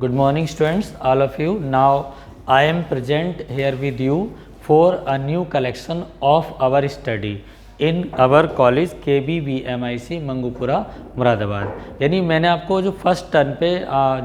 Good morning students, all of you. Now I am present here with you for a new collection of our study in our college KBVMIC Mangupura Moradabad. यानी मैंने आपको जो first turn पे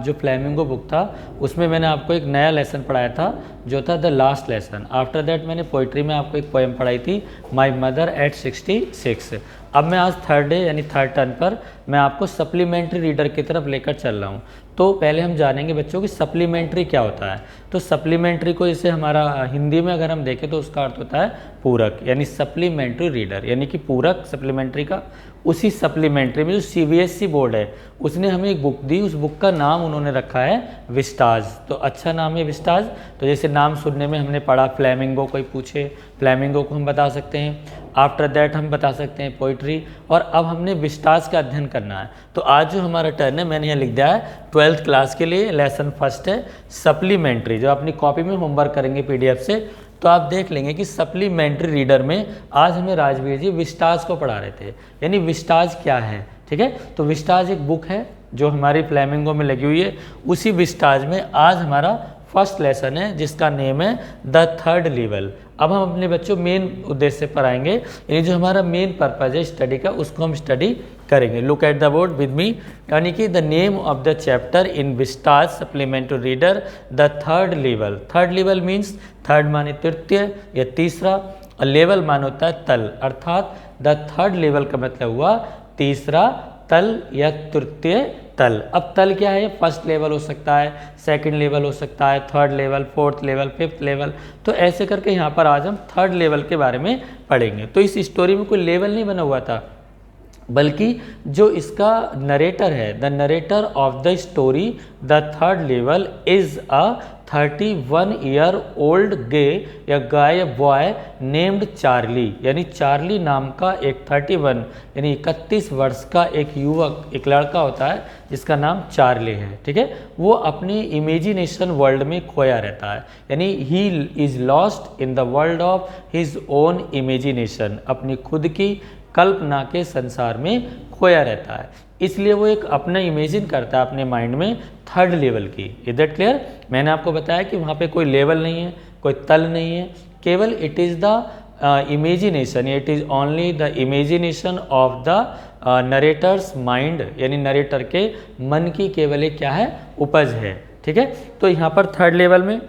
जो flamingo book था उसमें मैंने आपको एक नया लेसन पढ़ाया था जो था the last lesson. After that मैंने पोइट्री में आपको एक पोएम पढ़ाई थी माय मदर एट 66। अब मैं आज थर्ड डे यानी थर्ड टर्न पर मैं आपको सप्लीमेंट्री रीडर की तरफ लेकर चल रहा हूँ। तो पहले हम जानेंगे बच्चों कि सप्लीमेंट्री क्या होता है। तो सप्लीमेंट्री को जैसे हमारा हिंदी में अगर हम देखें तो उसका अर्थ होता है पूरक, यानी सप्लीमेंट्री रीडर यानी कि पूरक सप्लीमेंट्री का। उसी सप्लीमेंट्री में जो CBSE बोर्ड है उसने हमें एक बुक दी, उस बुक का नाम उन्होंने रखा है विस्टाज। तो अच्छा नाम है विस्टाज। तो जैसे नाम सुनने में हमने पढ़ा फ्लैमिंगो, कोई पूछे फ्लैमिंगो को हम बता सकते हैं। आफ्टर दैट हम बता सकते हैं पोइट्री, और अब हमने विस्टाज का अध्ययन करना है। तो आज जो हमारा टर्न है मैंने यहाँ लिख दिया है 12th क्लास के लिए लेसन फर्स्ट है सप्लीमेंट्री। जो अपनी कॉपी में होमवर्क करेंगे PDF से तो आप देख लेंगे कि सप्लीमेंट्री रीडर में आज हमें राजवीर जी विस्टाज को पढ़ा रहे थे। यानी विस्टाज क्या है, ठीक है। तो विस्टाज एक बुक है जो हमारी फ्लैमिंगो में लगी हुई है। उसी विस्टाज में आज हमारा फर्स्ट लेसन है जिसका नेम है द थर्ड लेवल। अब हम अपने बच्चों मेन उद्देश्य पर आएंगे, यानी जो हमारा मेन पर्पज है स्टडी का उसको हम स्टडी करेंगे। Look at the board with me, यानी कि the name of the chapter in vistas supplementary reader the third level. Third level means third माने तृतीय या तीसरा, और लेवल मान होता है तल, अर्थात द थर्ड लेवल का मतलब हुआ तीसरा तल या तृतीय तल। अब तल क्या है? फर्स्ट लेवल हो सकता है, सेकंड लेवल हो सकता है, third level, fourth level, fifth level. तो ऐसे करके यहाँ पर आज हम थर्ड लेवल के बारे में पढ़ेंगे। तो इस स्टोरी में कोई लेवल नहीं बना हुआ था, बल्कि जो इसका नरेटर है, the narrator of the story the third level is a 31 year old gay या गाय बॉय नेम्ड चार्ली। यानी चार्ली नाम का एक 31 यानी 31 वर्ष का एक युवक, एक लड़का होता है जिसका नाम चार्ली है, ठीक है। वो अपनी इमेजिनेशन वर्ल्ड में खोया रहता है, यानी he is lost in the world of his own imagination. अपनी खुद की कल्पना के संसार में खोया रहता है, इसलिए वो एक अपना इमेजिन करता है अपने माइंड में थर्ड लेवल की। Is that clear? मैंने आपको बताया कि वहाँ पे कोई लेवल नहीं है, कोई तल नहीं है, केवल it is the imagination, it is only the imagination of the narrator's mind, यानी नरेटर के मन की केवल एक क्या है, उपज है, ठीक है। तो यहाँ पर थर्ड लेवल में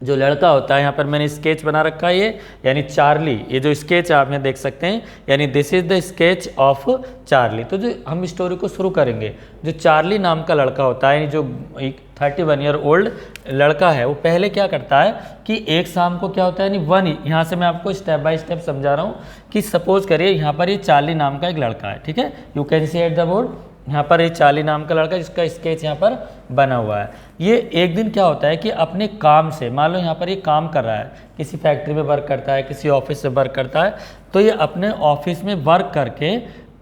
जो लड़का होता है, यहाँ पर मैंने स्केच बना रखा है ये, यानी चार्ली। ये जो स्केच आप यहाँ देख सकते हैं, यानी this is the sketch of Charlie. तो जो हम स्टोरी को शुरू करेंगे, जो चार्ली नाम का लड़का होता है, जो 31 ईयर ओल्ड लड़का है, वो पहले क्या करता है कि एक शाम को क्या होता है, यानी वन, यहाँ से मैं आपको स्टेप बाय स्टेप समझा रहा हूँ कि सपोज करिए यहाँ पर ये चार्ली नाम का एक लड़का है, ठीक है। You can see at the board, यहाँ पर ये चार्ली नाम का लड़का जिसका स्केच यहाँ पर बना हुआ है। ये एक दिन क्या होता है कि अपने काम से, मान लो यहाँ पर ये काम कर रहा है, किसी फैक्ट्री में वर्क करता है, किसी ऑफिस से वर्क करता है, तो ये अपने ऑफिस में वर्क करके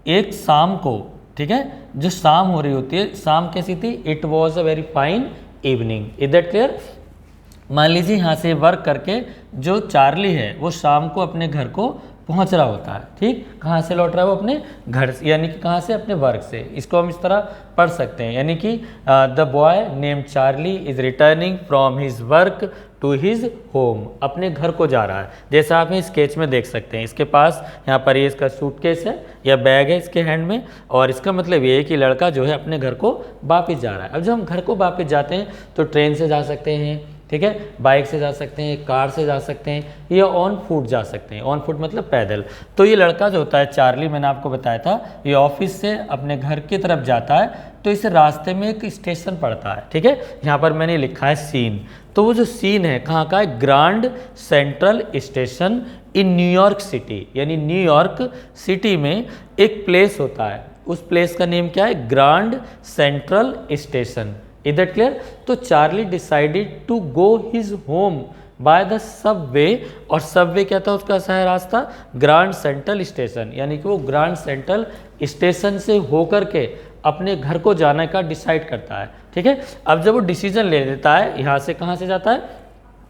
एक शाम को, ठीक है, जो शाम हो रही होती है, शाम कैसी थी, it was a very fine evening. Is that clear? मान लीजिए यहाँ से वर्क करके जो चार्ली है वो शाम को अपने घर को पहुंच रहा होता है, ठीक। कहाँ से लौट रहा है वो? अपने घर से, यानी कि कहाँ से, अपने वर्क से। इसको हम इस तरह पढ़ सकते हैं, यानी कि the boy named Charlie is returning from his work to his home. अपने घर को जा रहा है, जैसा आप स्केच में देख सकते हैं। इसके पास यहाँ पर ये इसका सूटकेस है या बैग है इसके हैंड में, और इसका मतलब ये है कि लड़का जो है अपने घर को वापस जा रहा है। अब जब हम घर को वापस जाते हैं तो ट्रेन से जा सकते हैं, ठीक है, बाइक से जा सकते हैं, कार से जा सकते हैं, या ऑन फुट जा सकते हैं। ऑन फुट मतलब पैदल। तो ये लड़का जो होता है चार्ली, मैंने आपको बताया था, ये ऑफिस से अपने घर की तरफ जाता है, तो इस रास्ते में एक स्टेशन पड़ता है, ठीक है। यहाँ पर मैंने लिखा है सीन। तो वो जो सीन है कहाँ का है? Grand central Station in New York city, यानी न्यूयॉर्क सिटी में एक प्लेस होता है, उस प्लेस का नेम क्या है? Grand central station. Is that clear? तो Charlie decided to go his home by the subway, और सबवे क्या था उसका सही रास्ता? ग्रांड सेंट्रल स्टेशन, यानी कि वो ग्रांड सेंट्रल स्टेशन से होकर के अपने घर को जाने का डिसाइड करता है, ठीक है। अब जब वो डिसीजन ले लेता है, यहाँ से कहाँ से जाता है?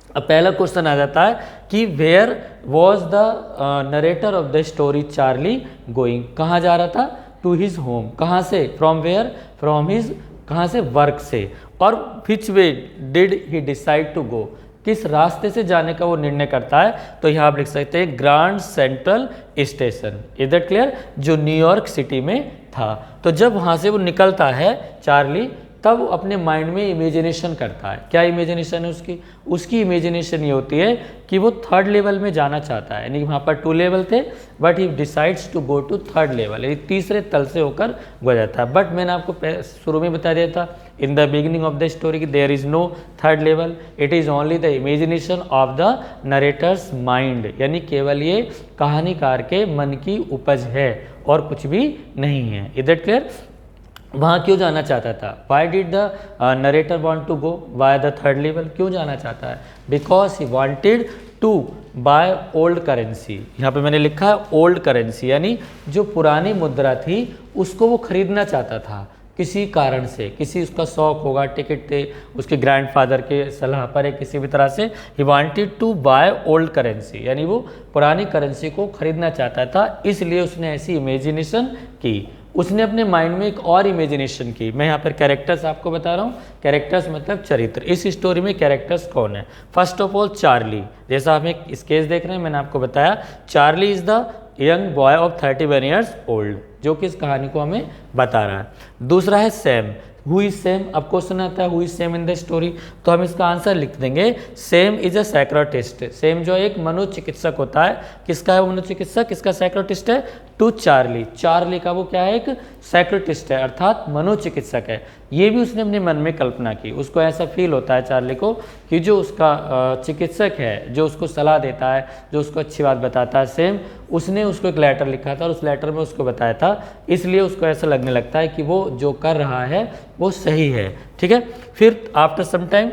अब पहला क्वेश्चन आ जाता है कि where was the narrator of the story Charlie going? कहाँ जा रहा था? To his home. कहाँ से? From where? फ्रॉम हिज कहाँ से, वर्क से। और which way did he decide to go, किस रास्ते से जाने का वो निर्णय करता है, तो यहाँ आप लिख सकते हैं grand Central station. Is that clear, जो न्यूयॉर्क सिटी में था। तो जब वहाँ से वो निकलता है चार्ली, तब वो अपने माइंड में इमेजिनेशन करता है। क्या इमेजिनेशन है उसकी, उसकी इमेजिनेशन ये होती है कि वो थर्ड लेवल में जाना चाहता है, यानी वहाँ पर 2 लेवल थे, but he decides to go to third level, यानी तीसरे तल से होकर गुजरता है। बट मैंने आपको शुरू में बता दिया था in the beginning of the story कि there is no third level, it is only the imagination of the narrator's mind, यानी केवल ये कहानीकार के मन की उपज है और कुछ भी नहीं है। Is that clear. वहाँ क्यों जाना चाहता था, why did the narrator want to go by the third level, क्यों जाना चाहता है, because he wanted to buy old currency. यहाँ पे मैंने लिखा है ओल्ड करेंसी, यानी जो पुरानी मुद्रा थी उसको वो खरीदना चाहता था किसी कारण से, किसी उसका शौक होगा, टिकट थे उसके ग्रैंडफादर के सलाह पर है, किसी भी तरह से he wanted to buy old currency, यानी वो पुरानी करेंसी को खरीदना चाहता था, इसलिए उसने ऐसी इमेजिनेशन की। उसने अपने माइंड में एक और इमेजिनेशन की। मैं यहाँ पर कैरेक्टर्स आपको बता रहा हूँ, कैरेक्टर्स मतलब चरित्र। इस स्टोरी में कैरेक्टर्स कौन है, फर्स्ट ऑफ ऑल चार्ली, जैसा आप एक स्केच देख रहे हैं, मैंने आपको बताया Charlie is the young boy of 31 years old, जो कि इस कहानी को हमें बता रहा है। दूसरा है सैम, हु इज सेम, अब क्वेश्चन आता है who is same in the story, तो हम इसका आंसर लिख देंगे same is a psychologist. Same जो एक मनोचिकित्सक होता है, किसका है वो मनोचिकित्सक, किसका साइकोलॉजिस्ट है, टू चार्ली, चार्ली का वो क्या है, एक साइकोलॉजिस्ट है अर्थात मनोचिकित्सक है। ये भी उसने अपने मन में कल्पना की, उसको ऐसा फील होता है चार्ली को कि जो उसका चिकित्सक है, जो उसको सलाह देता है, जो उसको अच्छी बात बताता है, सेम उसने उसको एक लेटर लिखा था और उस लेटर में उसको बताया था, इसलिए उसको ऐसा लगने लगता है कि वो जो कर रहा है वो सही है। ठीक है, फिर आफ्टर सम टाइम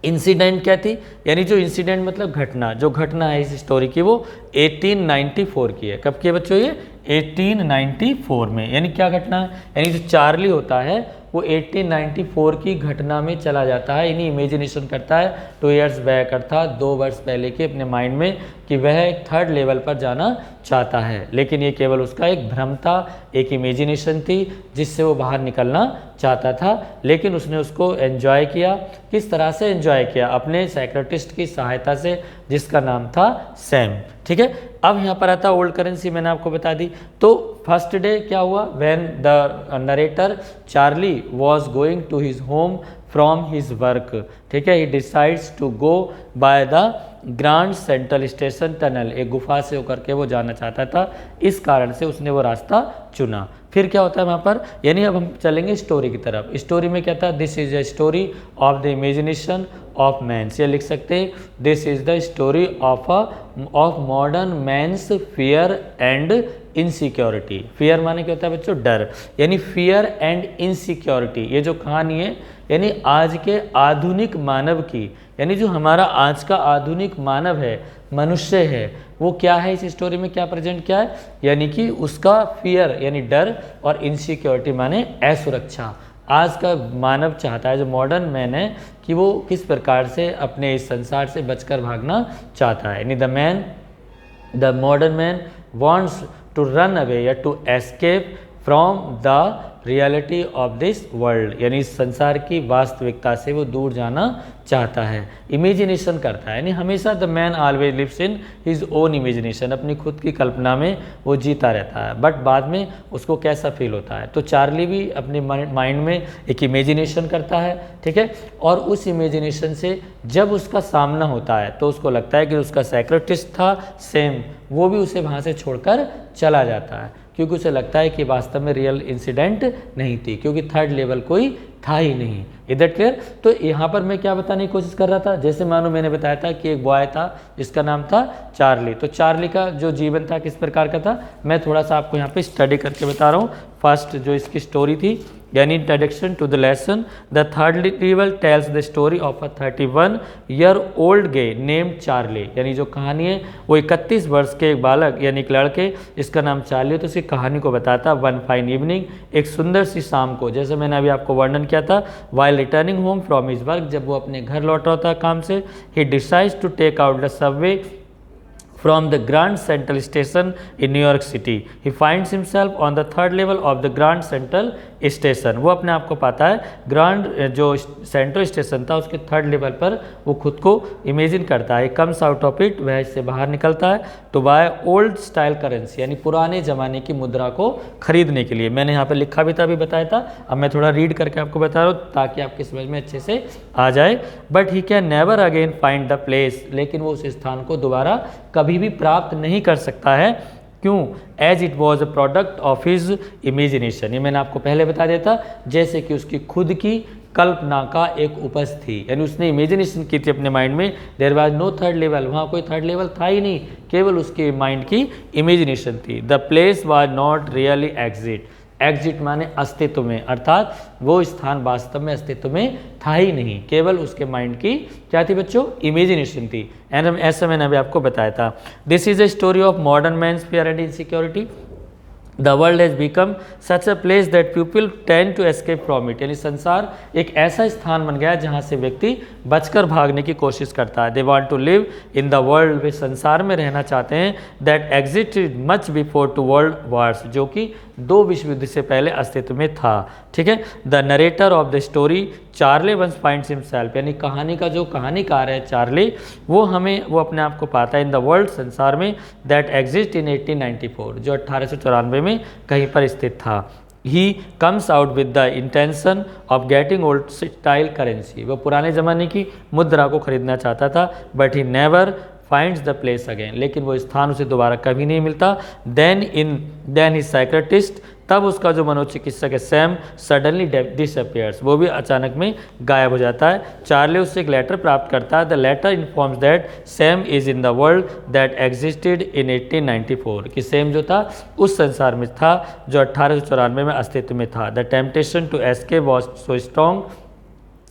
इंसिडेंट क्या थी, यानी जो इंसिडेंट मतलब घटना, जो घटना है इस स्टोरी की वो 1894 की है। कब की है बच्चों ये, 1894 में। यानी क्या घटना है, यानी जो चार्ली होता है वो 1894 की घटना में चला जाता है, यानी इमेजिनेशन करता है 2 इयर्स बैक अर्थात 2 वर्ष पहले के अपने माइंड में कि वह एक थर्ड लेवल पर जाना चाहता है, लेकिन ये केवल उसका एक भ्रम था, एक इमेजिनेशन थी जिससे वो बाहर निकलना चाहता था। लेकिन उसने उसको एंजॉय किया, किस तरह से एंजॉय किया, अपने साइकोलॉजिस्ट की सहायता से, जिसका नाम था सैम। ठीक है, अब यहाँ पर आता ओल्ड करेंसी, मैंने आपको बता दी। तो फर्स्ट डे क्या हुआ, when the narrator Charlie was going to his home from his work, ठीक है, he decides to go by the Grand Central Station tunnel, एक गुफा से होकर के वो जाना चाहता था, इस कारण से उसने वो रास्ता चुना। फिर क्या होता है वहाँ पर, यानी अब हम चलेंगे स्टोरी की तरफ। स्टोरी में क्या था, this is a story of the imagination of man's, ये लिख सकते हैं this is the story of modern man's fear and insecurity. Fear माने क्या होता है बच्चों, डर, यानी फियर एंड इनसिक्योरिटी। ये जो कहानी है यानी आज के आधुनिक मानव की, यानी जो हमारा आज का आधुनिक मानव है, मनुष्य है, वो क्या है इस स्टोरी में क्या प्रेजेंट किया है, यानी कि उसका फियर यानी डर और इनसिक्योरिटी माने असुरक्षा। आज का मानव चाहता है, जो मॉडर्न मैन है, कि वो किस प्रकार से अपने इस संसार से बचकर भागना चाहता है, यानी the modern man wants to run away या to escape from the reality of this world, यानी इस संसार की वास्तविकता से वो दूर जाना चाहता है, इमेजिनेशन करता है, यानी हमेशा the man always lives in his own imagination, अपनी खुद की कल्पना में वो जीता रहता है, बट बाद में उसको कैसा फील होता है। तो चार्ली भी अपने माइंड में एक इमेजिनेशन करता है, ठीक है, और उस इमेजिनेशन से जब उसका सामना होता है तो उसको लगता है कि उसका साइकोलॉजिस्ट था सेम, वो भी उसे वहाँ से छोड़कर चला जाता है, क्योंकि उसे लगता है कि वास्तव में रियल इंसिडेंट नहीं थी, क्योंकि थर्ड लेवल कोई था ही नहीं। इधर क्लियर। तो यहाँ पर मैं क्या बताने की कोशिश कर रहा था, जैसे मानो मैंने बताया था कि एक बॉय था जिसका नाम था चार्ली, तो चार्ली का जो जीवन था किस प्रकार का था, मैं थोड़ा सा आपको यहाँ पे स्टडी करके बता रहा हूँ। फर्स्ट जो इसकी स्टोरी थी, यानी introduction to the lesson, the third level tells the story of a 31 year old guy named Charlie, यानी जो कहानी है वो 31 वर्ष के एक बालक यानी एक लड़के, इसका नाम चार्ली है, तो उसकी कहानी को बताता। वन फाइन इवनिंग, एक सुंदर सी शाम को, जैसे मैंने अभी आपको वर्णन किया था, while returning home from his work, जब वो अपने घर लौट रहा था काम से, he decides to take out the subway from the Grand Central Station in New York City. He finds himself on the third level of the Grand Central Station. वो अपने आप को पाता है ग्रांड जो सेंट्रल स्टेशन था उसके third level पर वो खुद को इमेजिन करता है. कम्स आउट ऑफ इट, वह इससे बाहर निकलता है to buy old style currency, यानी पुराने ज़माने की मुद्रा को खरीदने के लिए. मैंने यहाँ पर लिखा भी था, अभी बताया था, अब मैं थोड़ा रीड करके आपको बता रहा हूँ ताकि आपकी समझ में अच्छे से आ जाए. But he can never again find the place, लेकिन वो उस स्थान को दोबारा कभी भी प्राप्त नहीं कर सकता है. क्यों? As it was a product of his imagination. ये मैंने आपको पहले बता दिया था, जैसे कि उसकी खुद की कल्पना का एक उपज थी, यानी उसने इमेजिनेशन की थी अपने माइंड में. There was no third level, वहाँ कोई थर्ड लेवल था ही नहीं, केवल उसके माइंड की इमेजिनेशन थी. The place was not really exit. Exit माने अस्तित्व में, अर्थात वो स्थान वास्तव में अस्तित्व में था ही नहीं, केवल उसके माइंड की क्या थी बच्चों? इमेजिनेशन थी. एंड ऐसा मैंने अभी आपको बताया था. This is a story of modern man's fear and insecurity. The world has become such a place that people tend to escape from it. यानी संसार एक ऐसा स्थान बन गया जहाँ से व्यक्ति बचकर भागने की कोशिश करता है. They want to live in the world, वे संसार में रहना चाहते हैं, that existed much before two world wars, जो कि 2 विश्व युद्ध से पहले अस्तित्व में था. ठीक है. The narrator of the story Charlie once finds himself, यानी कहानी का जो कहानीकार है चार्ली, वो अपने आप को पाता है इन द वर्ल्ड, संसार में, दैट एग्जिस्ट इन 1894, जो 1894 में कहीं पर स्थित था. He comes out with the intention of getting old style currency. वो पुराने ज़माने की मुद्रा को खरीदना चाहता था. But he never finds the place again, लेकिन वो स्थान उसे दोबारा कभी नहीं मिलता. देन ही साइकेट्रिस्ट, तब उसका जो मनोचिकित्सक है सैम सडनली डिसअपियर्स, वो भी अचानक में गायब हो जाता है. चार्ली उससे एक लेटर प्राप्त करता है. The letter informs that Sam is in the world that existed in 1894, कि सैम जो था उस संसार में था जो 1894 में अस्तित्व में था. The temptation to escape was so strong,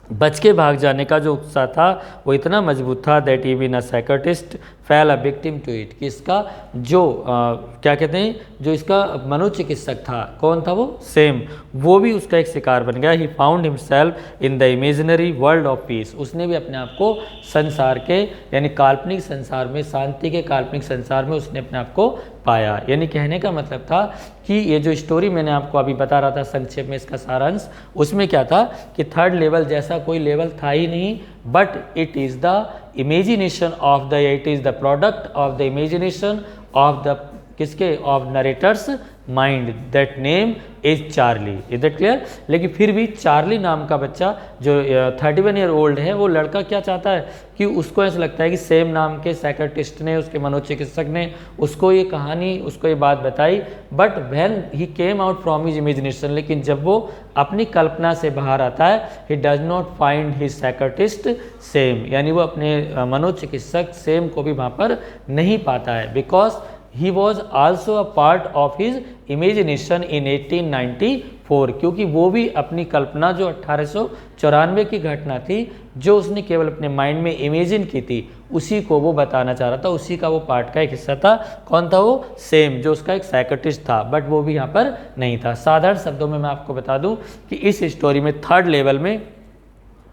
बच के भाग जाने का जो उत्साह था वो इतना मजबूत था that even a psychiatrist fell a victim to it, कि इसका जो क्या कहते हैं, जो इसका मनोचिकित्सक था, कौन था वो? सेम, वो भी उसका एक शिकार बन गया. He found himself in the imaginary world of peace, उसने भी अपने आप को संसार के यानी काल्पनिक संसार में, शांति के काल्पनिक संसार में उसने अपने आप को पाया. यानी कहने का मतलब था कि ये जो स्टोरी मैंने आपको अभी बता रहा था संक्षेप में इसका सारांश, उसमें क्या था कि थर्ड लेवल जैसा कोई लेवल था ही नहीं, but it is the imagination of the, it is the product of the imagination of the किसके? Of narrator's mind. That name is Charlie. Is that clear? लेकिन फिर भी चार्ली नाम का बच्चा जो 31 ईयर ओल्ड है, वो लड़का क्या चाहता है कि उसको ऐसा लगता है कि सेम नाम के साइकेट्रिस्ट ने, उसके मनोचिकित्सक ने उसको ये कहानी, उसको ये बात बताई. But when he came out from his imagination, लेकिन जब वो अपनी कल्पना से बाहर आता है, ही does not find his psychiatrist same, यानी वो अपने मनोचिकित्सक सेम को भी वहाँ पर नहीं पाता है. Because he was also a part of his imagination in 1894, क्योंकि वो भी अपनी कल्पना जो 1894 की घटना थी, जो उसने केवल अपने माइंड में इमेजिन की थी, उसी को वो बताना चाह रहा था, उसी का वो पार्ट का एक हिस्सा था. कौन था वो? सेम, जो उसका एक साइकेट्रिस्ट था, बट वो भी यहाँ पर नहीं था. साधारण शब्दों में मैं आपको बता दूँ कि इस स्टोरी में थर्ड लेवल में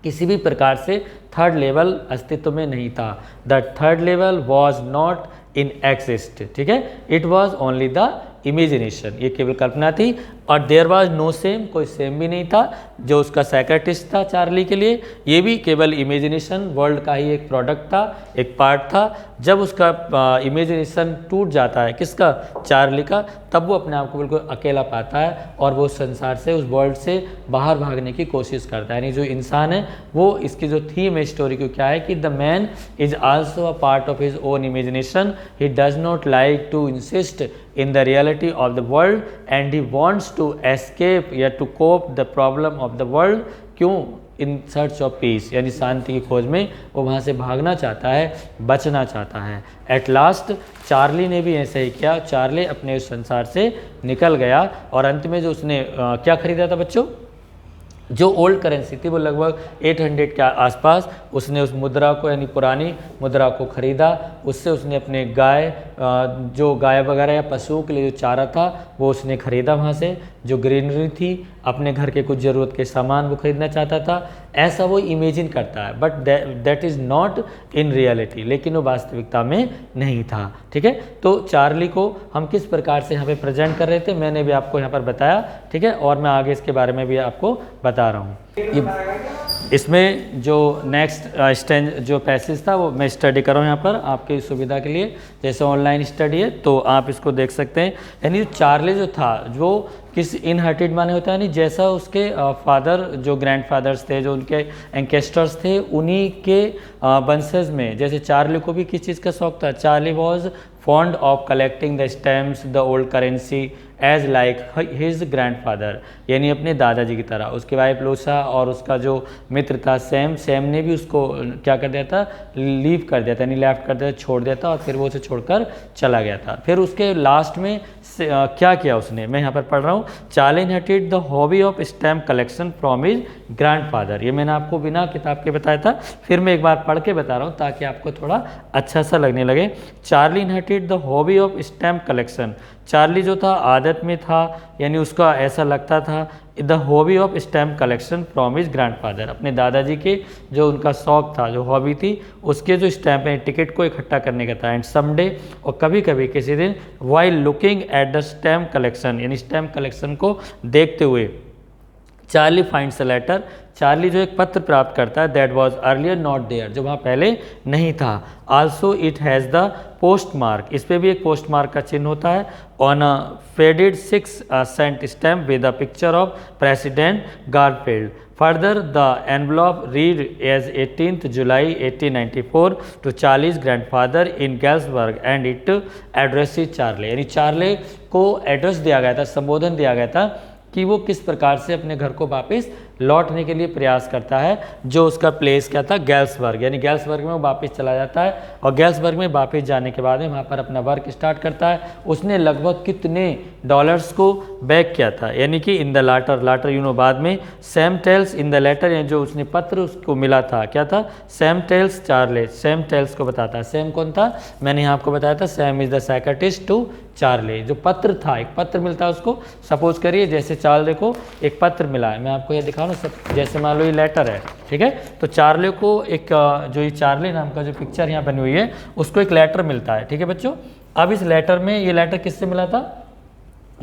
किसी भी प्रकार से थर्ड लेवल अस्तित्व में नहीं था. The third level was not in exist. ठीक है. It was only the imagination, ये केवल कल्पना थी. और देयर वाज नो सेम, कोई सेम भी नहीं था जो उसका साइकेट्रिस्ट था चार्ली के लिए. ये भी केवल इमेजिनेशन वर्ल्ड का ही एक प्रोडक्ट था, एक पार्ट था. जब उसका इमेजिनेशन टूट जाता है, किसका? चार्ली का, तब वो अपने आप को बिल्कुल अकेला पाता है और वो संसार से, उस वर्ल्ड से बाहर भागने की कोशिश करता है. यानी जो इंसान है वो, इसकी जो थीम है स्टोरी की क्या है कि the man is also a part of his own imagination. He does not like to insist in the reality of the world and he wants to escape या to cope the problem of the world. क्यों? in search of peace, यानी शांति की खोज में वो वहाँ से भागना चाहता है, बचना चाहता है. एट लास्ट चार्ली ने भी ऐसा ही किया. चार्ली अपने उस संसार से निकल गया और अंत में जो उसने क्या खरीदा था बच्चों? जो ओल्ड करेंसी थी वो लगभग 800 के आसपास, उसने उस मुद्रा को, यानी पुरानी मुद्रा को खरीदा. उससे उसने अपने गाय, जो गाय वगैरह या पशुओं के लिए जो चारा था वो उसने खरीदा वहाँ से. जो ग्रीनरी थी, अपने घर के कुछ ज़रूरत के सामान वो खरीदना चाहता था, ऐसा वो इमेजिन करता है, but that is not in reality, लेकिन वो वास्तविकता में नहीं था। ठीक है, तो चार्ली को हम किस प्रकार से यहाँ पे प्रेजेंट कर रहे थे मैंने भी आपको यहाँ पर बताया। ठीक है, और मैं आगे इसके बारे में भी आपको बता रहा हूँ। इसमें जो नेक्स्ट जो पैसेज था वो मैं स्टडी कर रहा हूँ यहाँ पर आपकी सुविधा के लिए, जैसे ऑनलाइन स्टडी है तो आप इसको देख सकते हैं। यानी जो चार्ली जो था जो किस इनहर्टेड माने होता है, यानी जैसा उसके फादर जो ग्रैंडफादर्स थे, जो उनके एंकेस्टर्स थे, उन्हीं के वंशज में जैसे चार्ली को भी किस चीज़ का शौक था। Charlie was fond of collecting the stamps the old currency as like his grandfather, यानी अपने दादाजी की तरह। उसकी वाइफ लूसा और उसका जो मित्र था सैम ने भी उसको क्या कर दिया था, लीव कर दिया था, यानी लेफ्ट कर दिया, छोड़ दिया था, और फिर वो उसे छोड़कर चला गया था। फिर उसके लास्ट में क्या किया उसने, मैं यहाँ पर पढ़ रहा हूँ। Charlie inherited the hobby of stamp collection from his grandfather. ये मैंने आपको बिना किताब के बताया था, फिर मैं एक बार पढ़ के बता रहा हूँ ताकि आपको थोड़ा अच्छा सा लगने लगे। Charlie inherited the hobby of stamp collection. Charlie जो था आदत में था, यानी उसका ऐसा लगता था, the hobby of stamp collection from his grandfather, अपने दादाजी के जो उनका शौक था, जो हॉबी थी, उसके जो स्टैम्प है टिकट को इकट्ठा करने का था। एंड समडे, और कभी कभी किसी दिन, while looking at the stamp collection, यानी स्टैम्प कलेक्शन को देखते हुए, Charlie finds a letter, Charlie जो एक पत्र प्राप्त करता है, that was earlier not there, जो वहाँ पहले नहीं था। Also it has the postmark, इस पर भी एक पोस्ट मार्क का चिन्ह होता है। On a faded 6 cent stamp with a picture of President Garfield. Further the envelope read as 18 July 1894 to Charlie's grandfather in Galesburg and it addresses Charlie, यानी Charlie को एड्रेस दिया गया था, संबोधन दिया गया था कि वो किस प्रकार से अपने घर को वापस लौटने के लिए प्रयास करता है। जो उसका प्लेस क्या था, गैल्सबर्ग, यानी गैल्सबर्ग में वो वापस चला जाता है, और गैल्सबर्ग में वापस जाने के बाद में वहाँ पर अपना वर्क स्टार्ट करता है। उसने लगभग कितने डॉलर्स को बैक किया था, यानी कि in the latter you know बाद में, Sam tells in the letter, यानी जो उसने पत्र उसको मिला था, क्या था, Sam tells Charlie, Sam tells को बताता है। सैम कौन था, मैंने यहाँ आपको बताया था, Sam is the secretist to Charlie. जो पत्र था, एक पत्र मिलता है उसको, सपोज करिए जैसे चार्ली को एक पत्र मिला है, मैं आपको ये दिखा रहा हूँ, जैसे मान लो ये लेटर है, ठीक है, तो चार्ली को एक जो ये चार्ली नाम का जो पिक्चर यहाँ बनी हुई है, उसको एक लेटर मिलता है। ठीक है बच्चों, अब इस लेटर में, ये लेटर किससे मिला था,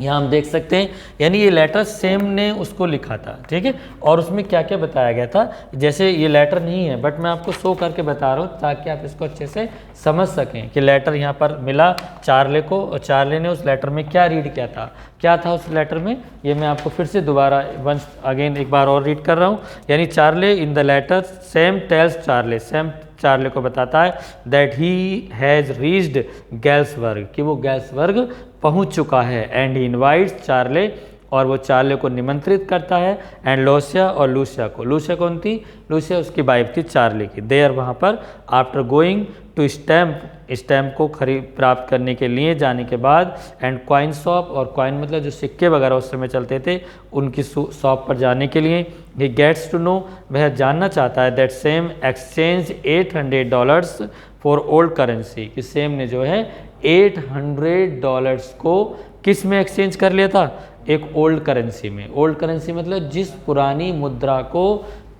यहाँ हम देख सकते हैं, यानी ये लेटर सैम ने उसको लिखा था। ठीक है, और उसमें क्या क्या बताया गया था, जैसे ये लेटर नहीं है बट मैं आपको शो करके बता रहा हूँ ताकि आप इसको अच्छे से समझ सकें कि लेटर यहाँ पर मिला चार्ली को, और चार्ली ने उस लेटर में क्या रीड किया था, क्या था उस लेटर में, ये मैं आपको फिर से दोबारा वंस अगेन एक बार और रीड कर रहा हूँ। यानी Charlie in the letter, Sam tells Charlie, Sam Charlie को बताता है that he has reached Galesburg, कि वो गैल्सबर्ग पहुंच चुका है। एंड ही इनवाइट्स चार्ली, और वो चार्ली को निमंत्रित करता है। एंड लूसिया, और लूसिया को, लूसिया कौन थी, लूसिया उसकी वाइफ थी चार्ली की। देयर वहाँ पर आफ्टर गोइंग टू स्टैम्प को प्राप्त करने के लिए जाने के बाद, एंड कॉइन शॉप, और कॉइन मतलब जो सिक्के वगैरह उस समय चलते थे, उनकी शॉप पर जाने के लिए, ही गेट्स टू नो, वह जानना चाहता है that same exchange $800 for old currency, कि सेम ने जो है $800 को किस में एक्सचेंज कर लिया था, एक ओल्ड करेंसी में। ओल्ड करेंसी मतलब जिस पुरानी मुद्रा को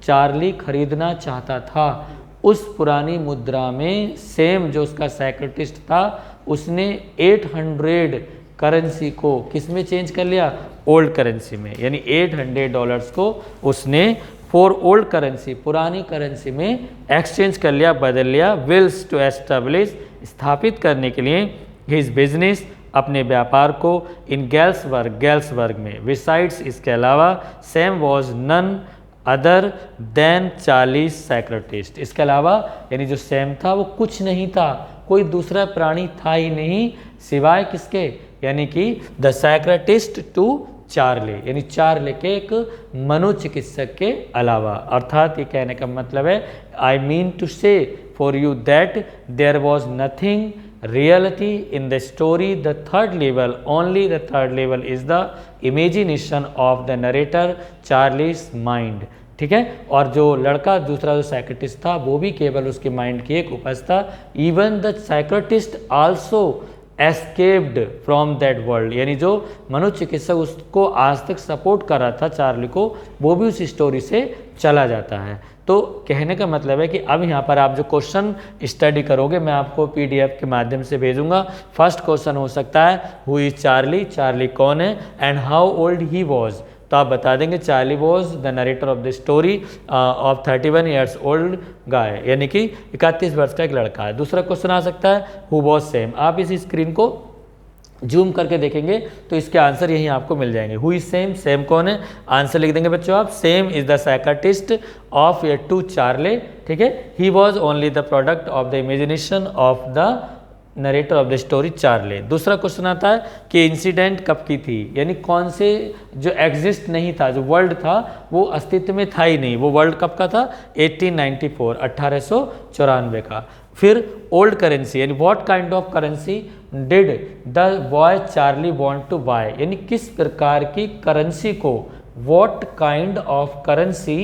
चार्ली खरीदना चाहता था, उस पुरानी मुद्रा में सेम जो उसका सेक्रेटिस्ट था, उसने 800 करेंसी को किस में चेंज कर लिया, ओल्ड करेंसी में। यानी $800 को उसने फॉर ओल्ड करेंसी, पुरानी करेंसी में एक्सचेंज कर लिया, बदल लिया। विल्स टू एस्टेब्लिश, स्थापित करने के लिए, हिज बिजनेस, अपने व्यापार को, इन गैल्सबर्ग में। बिसाइड्स, इसके अलावा, Sam was none other than Charlie's secretist, इसके अलावा यानी जो सैम था वो कुछ नहीं था, कोई दूसरा प्राणी था ही नहीं सिवाय किसके, यानी कि द सेक्रेटिस्ट टू चार्ली, यानी चार्ली के एक मनोचिकित्सक के अलावा। अर्थात ये कहने का मतलब है, I mean to say for you that there was nothing reality in the story, the third level, only the third level is the imagination of the narrator, Charlie's mind। ठीक है, और जो लड़का दूसरा जो साइकेट्रिस्ट था वो भी केवल उसके माइंड की एक उपज था। Even the psychiatrist also escaped from that world, यानी जो मनोचिकित्सक उसको आज तक सपोर्ट कर रहा था चार्ली को, वो भी उस स्टोरी से चला जाता है। तो कहने का मतलब है कि अब यहाँ पर आप जो क्वेश्चन स्टडी करोगे मैं आपको पीडीएफ के माध्यम से भेजूंगा। फर्स्ट क्वेश्चन हो सकता है हु इज चार्ली, चार्ली कौन है, and how old he was, तो आप बता देंगे Charlie was the narrator of the story of 31 years old guy, यानी कि 31 वर्ष का एक लड़का है। दूसरा क्वेश्चन आ सकता है हु वॉज सेम, आप इस स्क्रीन को जूम करके देखेंगे तो इसके आंसर यहीं आपको मिल जाएंगे। हु इज सेम, सेम कौन है, आंसर लिख देंगे बच्चों आप, Sam is the psychiatrist of a to Charlie, ठीक है। He was only the product of the imagination of the narrator of the story Charlie. दूसरा क्वेश्चन आता है कि इंसिडेंट कब की थी, यानी कौन से जो एग्जिस्ट नहीं था, जो वर्ल्ड था वो अस्तित्व में था ही नहीं, वो वर्ल्ड कब का था, 1894, 1894 का। फिर ओल्ड करेंसी, यानी what kind of currency did the boy Charlie want to buy, यानी किस प्रकार की करेंसी को, what kind of currency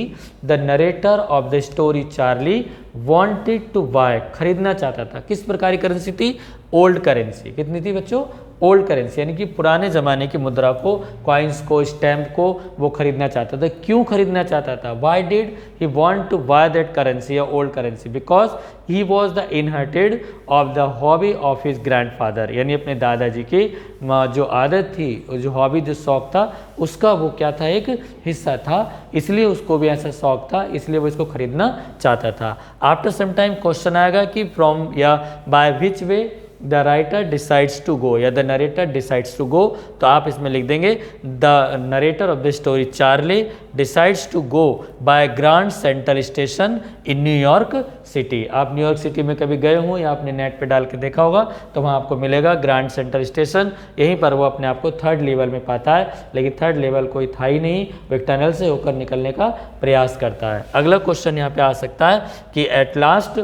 the narrator of the story Charlie wanted to buy, खरीदना चाहता था। किस प्रकार की करेंसी थी, ओल्ड करेंसी। कितनी थी बच्चों, ओल्ड करेंसी, यानी कि पुराने ज़माने की मुद्रा को, कॉइन्स को, स्टैम्प को वो खरीदना चाहता था। क्यों खरीदना चाहता था, why did he want to buy that currency या old currency, because he was the inherited of the hobby of his grandfather, यानी अपने दादाजी की जो आदत थी, जो हॉबी, जो शौक था, उसका वो क्या था, एक हिस्सा था, इसलिए उसको भी ऐसा शौक था, इसलिए वो इसको खरीदना चाहता था। आफ्टर सम टाइम क्वेश्चन आएगा कि फ्रॉम या by which way the writer decides to go या the narrator decides to go, तो आप इसमें लिख देंगे the narrator of the story Charlie decides to go by Grand Central Station in New York city. आप न्यूयॉर्क सिटी में कभी गए हो या आपने नेट पे डाल के देखा होगा तो वहाँ आपको मिलेगा ग्रैंड सेंट्रल स्टेशन, यहीं पर वो अपने आप को थर्ड लेवल में पाता है, लेकिन थर्ड लेवल कोई था ही नहीं, वो एक टनल से होकर निकलने का प्रयास करता है। अगला क्वेश्चन यहाँ पे आ सकता है कि एट लास्ट,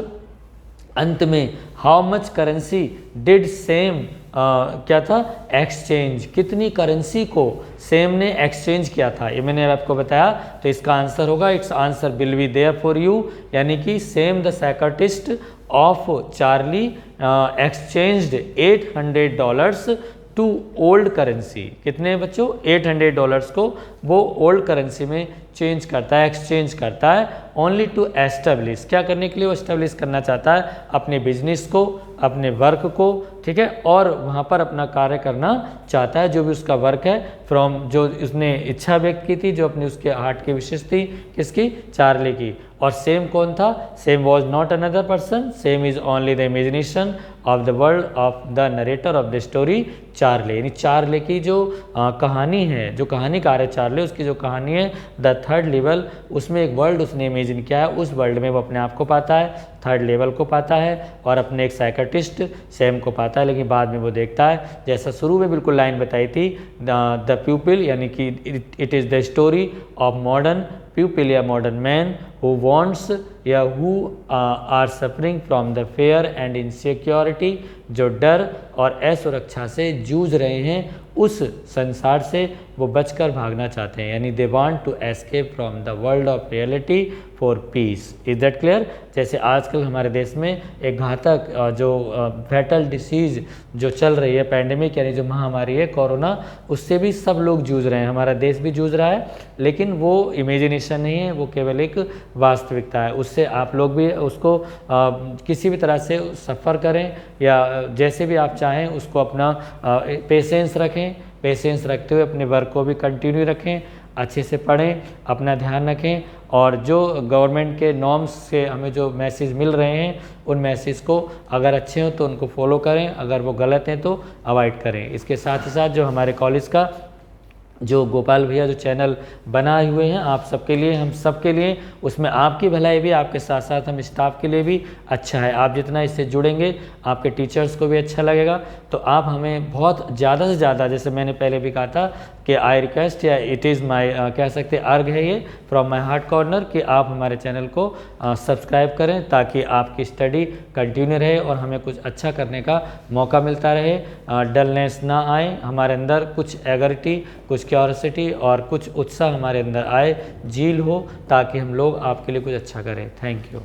अंत में, how much currency did same क्या था, एक्सचेंज, कितनी करेंसी को सेम ने एक्सचेंज किया था, ये मैंने आपको बताया। तो इसका आंसर होगा, its answer will be there for you, यानी कि Sam the psychiatrist of Charlie exchanged $800 to old currency. कितने बच्चों, $800 को वो ओल्ड करेंसी में चेंज करता है, एक्सचेंज करता है, ओनली टू एस्टेब्लिश, क्या करने के लिए, वो एस्टेब्लिश करना चाहता है अपने बिजनेस को, अपने वर्क को, ठीक है, और वहाँ पर अपना कार्य करना चाहता है, जो भी उसका वर्क है, फ्रॉम जो उसने इच्छा व्यक्त की थी, जो अपनी उसके हार्ट की विशेष थी, किसकी, चार्ली की। और सेम कौन था, same was not another person, same is only the imagination of the world of the narrator of the story Charlie, यानी चार्ली की जो कहानी है, जो कहानीकार है चार्ली, उसकी जो कहानी है द थर्ड लेवल, उसमें एक वर्ल्ड उसने इमेजिन किया है, उस वर्ल्ड में वो अपने आप को पाता है, थर्ड लेवल को पाता है, और अपने एक साइकाट्रिस्ट सेम को पाता है। लेकिन बाद में वो देखता है, जैसा शुरू में बिल्कुल लाइन बताई थी, द प्यूपिल, यानी कि it is the story of modern people या मॉडर्न मैन हु वांट्स या who are suffering from the fear and insecurity, जो डर और असुरक्षा से जूझ रहे हैं, उस संसार से वो बचकर भागना चाहते हैं, यानी they want to escape from the world of reality for peace. Is that clear. जैसे आजकल हमारे देश में एक घातक जो फैटल डिसीज़ जो चल रही है, पैंडेमिक यानी जो महामारी है कोरोना, उससे भी सब लोग जूझ रहे हैं, हमारा देश भी जूझ रहा है, लेकिन वो इमेजिनेशन नहीं है, वो केवल एक वास्तविकता है। उससे आप लोग भी उसको किसी भी तरह से सफ़र करें या जैसे भी आप चाहें उसको अपना पेशेंस रखें, पेशेंस रखते हुए अपने वर्क को भी कंटिन्यू रखें, अच्छे से पढ़ें, अपना ध्यान रखें, और जो गवर्नमेंट के नॉर्म्स से हमें जो मैसेज मिल रहे हैं उन मैसेज को अगर अच्छे हों तो उनको फॉलो करें, अगर वो गलत हैं तो अवॉइड करें। इसके साथ ही साथ जो हमारे कॉलेज का जो गोपाल भैया जो चैनल बनाए हुए हैं आप सबके लिए, हम सबके लिए, उसमें आपकी भलाई भी, आपके साथ साथ हम स्टाफ के लिए भी अच्छा है। आप जितना इससे जुड़ेंगे आपके टीचर्स को भी अच्छा लगेगा, तो आप हमें बहुत ज़्यादा से ज़्यादा, जैसे मैंने पहले भी कहा था कि आई रिक्वेस्ट या इट इज़ माई कह सकते अर्घ है ये फ्रॉम माई हार्ट कॉर्नर, कि आप हमारे चैनल को सब्सक्राइब करें ताकि आपकी स्टडी कंटिन्यू रहे और हमें कुछ अच्छा करने का मौका मिलता रहे, डलनेस ना आए हमारे अंदर, कुछ एगरिटी, कुछ क्यूरियोसिटी और कुछ उत्साह हमारे अंदर आए, झील हो, ताकि हम लोग आपके लिए कुछ अच्छा करें। Thank you.